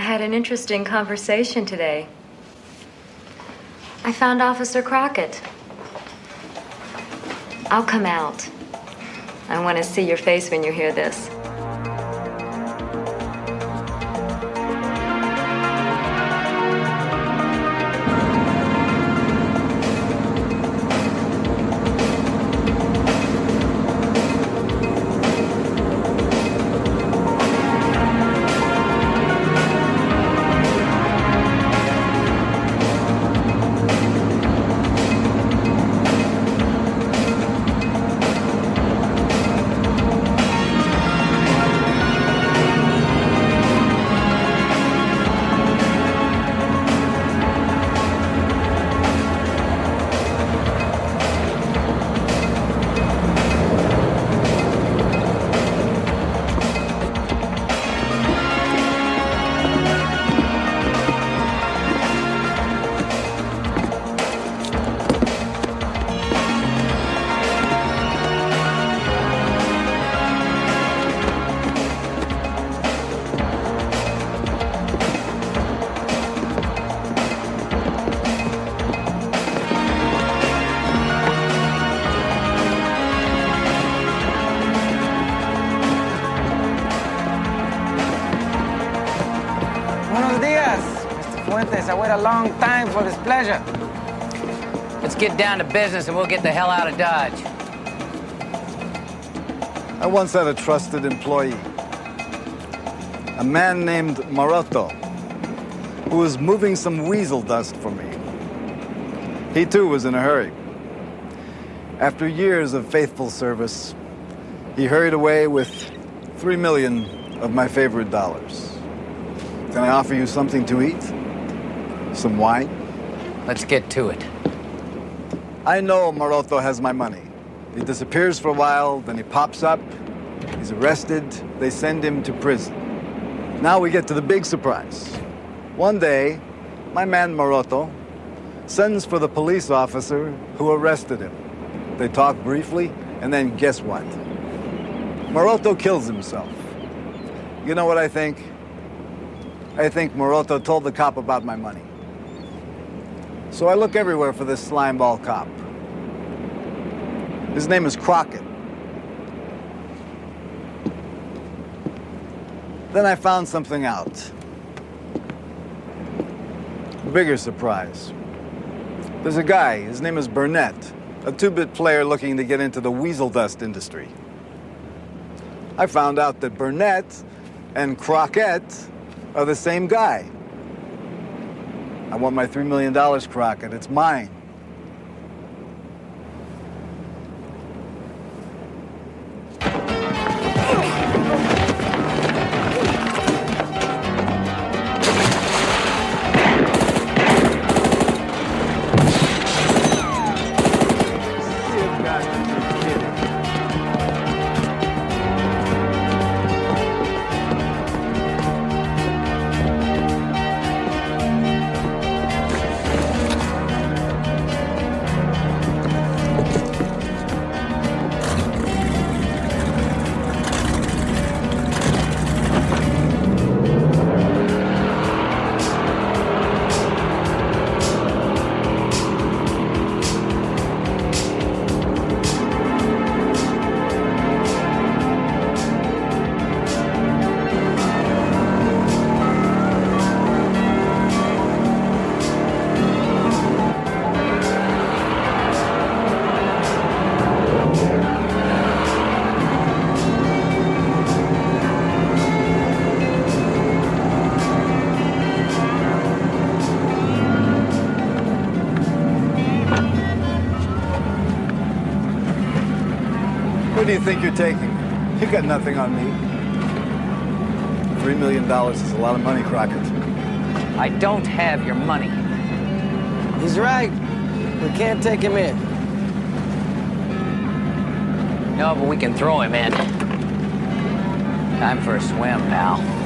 had an interesting conversation today. I found Officer Crockett. I'll come out. I want to see your face when you hear this. Fuente, I wait a long time for this pleasure. Let's get down to business and we'll get the hell out of Dodge. I once had a trusted employee, a man named Maroto, who was moving some weasel dust for me. He too was in a hurry. After years of faithful service, he hurried away with 3 million of my favorite dollars. Can I offer you something to eat? Some wine? Let's get to it. I know Maroto has my money. He disappears for a while, then he pops up, he's arrested, they send him to prison. Now we get to the big surprise. One day, my man Maroto sends for the police officer who arrested him. They talk briefly, and then guess what? Maroto kills himself. You know what I think? I think Maroto told the cop about my money. So I look everywhere for this slimeball cop. His name is Crockett. Then I found something out. Bigger surprise. There's a guy, his name is Burnett, a two-bit player looking to get into the weasel dust industry. I found out that Burnett and Crockett are the same guy. I want my $3 million, Crockett. It's mine. Where do you think you're taking me? You got nothing on me. $3 million is a lot of money, Crockett. I don't have your money. He's right. We can't take him in. No, but we can throw him in. Time for a swim, pal.